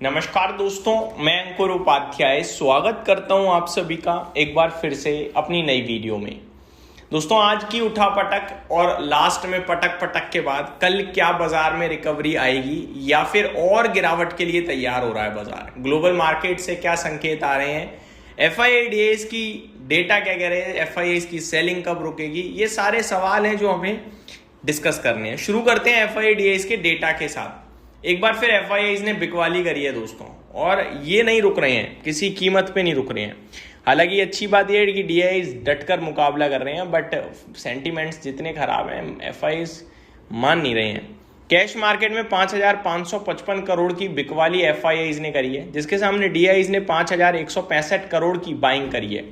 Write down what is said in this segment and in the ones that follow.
नमस्कार दोस्तों, मैं अंकुर उपाध्याय स्वागत करता हूं आप सभी का एक बार फिर से अपनी नई वीडियो में। दोस्तों, आज की उठापटक और लास्ट में पटक पटक के बाद कल क्या बाजार में रिकवरी आएगी या फिर और गिरावट के लिए तैयार हो रहा है बाजार, ग्लोबल मार्केट से क्या संकेत आ रहे हैं, एफआईआईडीएस की डेटा क्या कह रहे हैं, एफआईआईस की सेलिंग कब रुकेगी, ये सारे सवाल हैं जो हमें डिस्कस करने हैं। शुरू करते हैं एफआईआईडीएस के डेटा के साथ। एक बार फिर एफआईआईस ने बिकवाली करी है दोस्तों, और ये नहीं रुक रहे हैं, किसी कीमत पे नहीं रुक रहे हैं। हालांकि अच्छी बात यह है कि डीआईस डटकर मुकाबला कर रहे हैं, बट सेंटीमेंट्स जितने खराब हैं एफआईआईस मान नहीं रहे हैं। कैश मार्केट में 5,555 करोड़ की बिकवाली एफआईआईस ने करी है, जिसके सामने डीआईस ने 5,165 करोड़ की बाइंग करी है।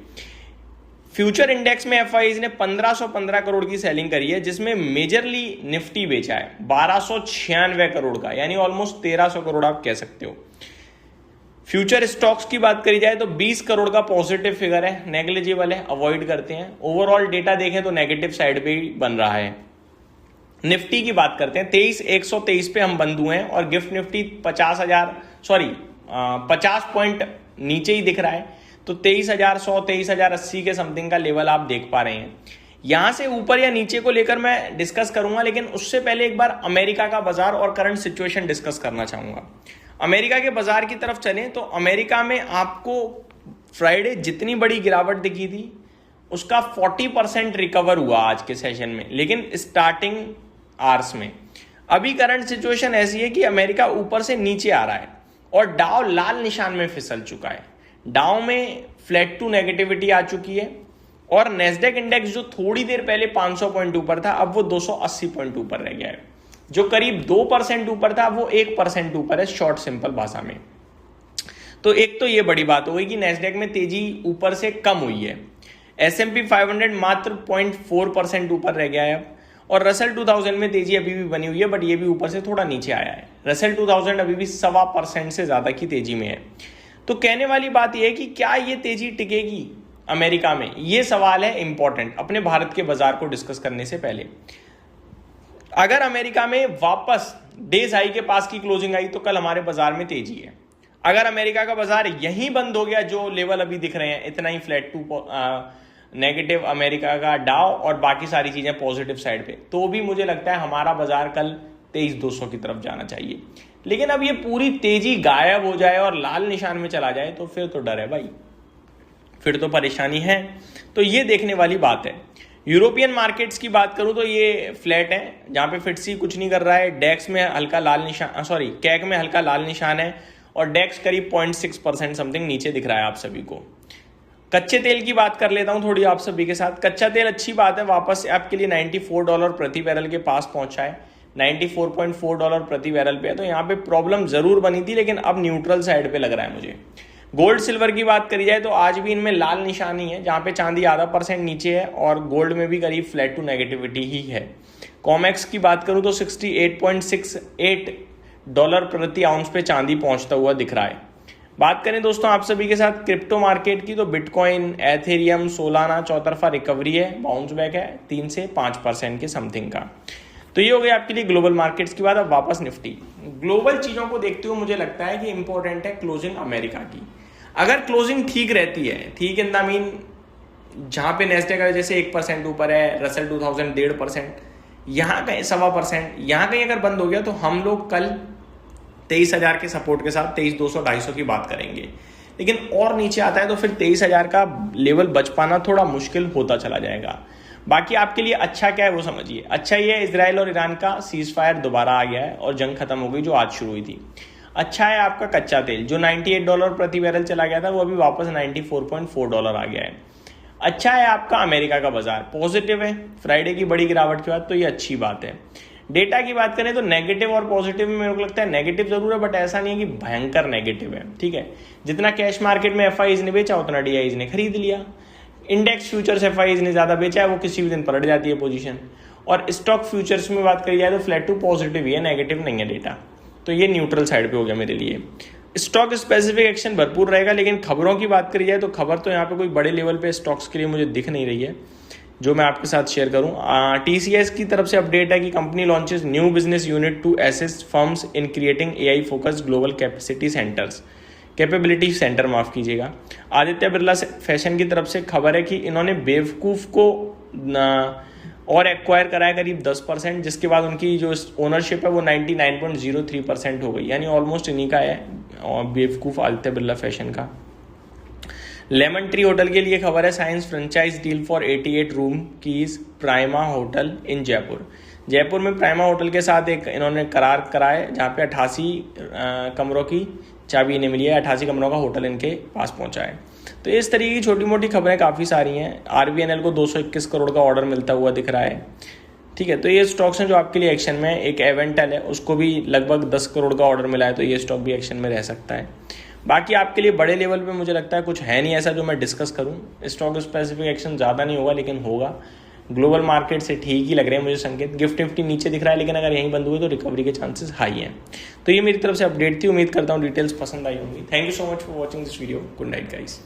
फ्यूचर इंडेक्स में एफआईआईस ने 1,515 करोड़ की सेलिंग करी है, जिसमें मेजरली निफ्टी बेचा है 1,296 करोड़ का, यानी ऑलमोस्ट 1,300 करोड़ आप कह सकते हो। फ्यूचर स्टॉक्स की बात करी जाए तो 20 करोड़ का पॉजिटिव फिगर है, नेग्लिजिबल है, अवॉइड करते हैं। ओवरऑल डेटा देखें तो नेगेटिव साइड पे ही बन रहा है। निफ्टी की बात करते हैं, 23,123 पे हम बंद हुए हैं और गिफ्ट निफ्टी 50 पॉइंट नीचे ही दिख रहा है, तो 23,100 23,080 के समथिंग का लेवल आप देख पा रहे हैं। यहां से ऊपर या नीचे को लेकर मैं डिस्कस करूंगा, लेकिन उससे पहले एक बार अमेरिका का बाजार और करंट सिचुएशन डिस्कस करना चाहूंगा। अमेरिका के बाजार की तरफ चलें तो अमेरिका में आपको फ्राइडे जितनी बड़ी गिरावट दिखी थी उसका 40% रिकवर हुआ आज के सेशन में, लेकिन स्टार्टिंग आवर्स में अभी करंट सिचुएशन ऐसी है कि अमेरिका ऊपर से नीचे आ रहा है और डाउ लाल निशान में फिसल चुका है। डाउ में फ्लैट टू नेगेटिविटी आ चुकी है और नेस्डेक इंडेक्स जो थोड़ी देर पहले 500 पॉइंट ऊपर था अब वो 280 पॉइंट ऊपर रह गया है। जो करीब 2% ऊपर था वो 1% ऊपर है, शॉर्ट सिंपल भाषा में। तो एक तो ये बड़ी बात हो गई कि नेस्डेक में तेजी ऊपर से कम हुई है। S&P 500 मात्र 0.4% ऊपर रह गया है और रसल 2000 में तेजी अभी भी बनी हुई है, बट ये भी ऊपर से थोड़ा नीचे आया है। रसल 2000 अभी भी 1.25% से ज्यादा की तेजी में है। तो कहने वाली बात यह है कि क्या ये तेजी टिकेगी अमेरिका में, ये सवाल है इंपॉर्टेंट अपने भारत के बाजार को डिस्कस करने से पहले। अगर अमेरिका में वापस डेज हाई के पास की क्लोजिंग आई तो कल हमारे बाजार में तेजी है। अगर अमेरिका का बाजार यहीं बंद हो गया, जो लेवल अभी दिख रहे हैं, इतना ही फ्लैट टू नेगेटिव अमेरिका का डाउ और बाकी सारी चीजें पॉजिटिव साइड पे, तो भी मुझे लगता है हमारा बाजार कल 23,200 की तरफ जाना चाहिए। लेकिन अब ये पूरी तेजी गायब हो जाए और लाल निशान में चला जाए तो फिर तो डर है भाई, फिर तो परेशानी है। तो ये देखने वाली बात है। यूरोपियन मार्केट्स की बात करूं तो ये फ्लैट है, जहां पे फिट्सी कुछ नहीं कर रहा है। डेक्स में हल्का लाल निशान, कैक में हल्का लाल निशान है और डेक्स करीब 0.6% समथिंग नीचे दिख रहा है आप सभी को। कच्चे तेल की बात कर लेता हूं थोड़ी आप सभी के साथ। कच्चा तेल अच्छी बात है, वापस आपके लिए $94 प्रति बैरल के पास पहुंचा है, $94.4 प्रति बैरल पे है। तो यहाँ पे प्रॉब्लम जरूर बनी थी, लेकिन अब न्यूट्रल साइड पे लग रहा है मुझे। गोल्ड सिल्वर की बात करी जाए तो आज भी इनमें लाल निशान ही है, जहां पे चांदी % नीचे है और गोल्ड में भी करीब फ्लैट टू नेगेटिविटी ही है। कॉमेक्स की बात करूं तो $68.68 प्रति आउंस पे चांदी पहुंचता हुआ दिख रहा है। बात करें दोस्तों आप सभी के साथ क्रिप्टो मार्केट की, तो बिटकॉइन, एथेरियम, सोलाना चौतरफा रिकवरी है, बाउंस बैक है 3 से 5% के समथिंग का। तो ये हो गया आपके लिए ग्लोबल मार्केट्स की बात। अब वापस निफ्टी। ग्लोबल चीजों को देखते हुए मुझे लगता है कि इंपॉर्टेंट है क्लोजिंग अमेरिका की। अगर क्लोजिंग ठीक रहती है, ठीक इन द मीन जहां पे नेस्डेक जैसे 1% ऊपर है, रसल 2000 1.5%, यहाँ कहीं 1.25%, यहाँ कहीं अगर बंद हो गया तो हम लोग कल 23,000 के सपोर्ट के साथ 23,200 250 की बात करेंगे। लेकिन और नीचे आता है तो फिर 23,000 का लेवल बच पाना थोड़ा मुश्किल होता चला जाएगा। बाकी आपके लिए अच्छा क्या है वो समझिए। अच्छा ये है इजराइल और ईरान का सीज फायर दोबारा आ गया है और जंग खत्म हो गई जो आज शुरू हुई थी। अच्छा है आपका कच्चा तेल जो $98 प्रति बैरल चला गया था, वो अभी वापस $94.4 आ गया है। अच्छा है आपका अमेरिका का बाजार पॉजिटिव है फ्राइडे की बड़ी गिरावट के बाद, तो ये अच्छी बात है। डेटा की बात करें तो नेगेटिव और पॉजिटिव में मेरे को लगता है नेगेटिव जरूर है, बट ऐसा नहीं है कि भयंकर नेगेटिव है। ठीक है, जितना कैश मार्केट में एफआईआईज ने बेचा उतना डीआईज ने खरीद लिया। इंडेक्स फ्यूचर्स एफआईआईज ने ज्यादा बेचा है, वो किसी भी दिन पलट जाती है पोजीशन। और स्टॉक फ्यूचर्स में बात करी जाए तो फ्लैट टू पॉजिटिव ही है, नेगेटिव नहीं है डेटा। तो ये न्यूट्रल साइड पे हो गया मेरे लिए। स्टॉक स्पेसिफिक एक्शन भरपूर रहेगा, लेकिन खबरों की बात करी जाए तो खबर तो यहाँ पे कोई बड़े लेवल पे स्टॉक्स के लिए मुझे दिख नहीं रही है। जो मैं आपके साथ शेयर करूं। TCS की तरफ से अपडेट है कि company launches new business unit to assist firms in creating AI focused global capability centre, माफ कीजिएगा। आदित्य बिरला फैशन की तरफ से खबर है कि इन्होंने बेवकूफ़ को और एक्वायर कराया करीब 10%, जिसके बाद उनकी जो ओनरशिप है वो 99.03% हो गई, यानी ऑलमोस्ट इन्हीं का है बेवकूफ़ आदित्य बिरला फैशन का। लेमन ट्री होटल के लिए खबर है, science franchise deal for 88 room keys prima hotel in Jaipur. Jaipur में प्राइमा होटल के साथ एक इन्होंने करार कराए, जहाँ पे 88 कमरों की चाबी इन्हें मिली है, 88 कमरों का होटल इनके पास पहुंचा है। तो इस तरीके की छोटी मोटी खबरें काफ़ी सारी हैं। RVNL को 221 करोड़ का ऑर्डर मिलता हुआ दिख रहा है, ठीक है। तो ये स्टॉक्स हैं जो आपके लिए एक्शन में है। एक एवेंटल है, उसको भी लगभग 10 करोड़ का ऑर्डर मिला है, तो ये स्टॉक भी एक्शन में रह सकता है। बाकी आपके लिए बड़े लेवल पे मुझे लगता है कुछ है नहीं ऐसा जो मैं डिस्कस करूं। स्टॉक स्पेसिफिक एक्शन ज़्यादा नहीं होगा, लेकिन होगा। ग्लोबल मार्केट से ठीक ही लग रहे हैं मुझे संकेत। गिफ्ट निफ्टी नीचे दिख रहा है, लेकिन अगर यहीं बंद हुए तो रिकवरी के चांसेस हाई हैं। तो ये मेरी तरफ से अपडेट थी, उम्मीद करता हूँ डिटेल्स पसंद आई होंगी। Thank you so much for watching this video. Good night guys.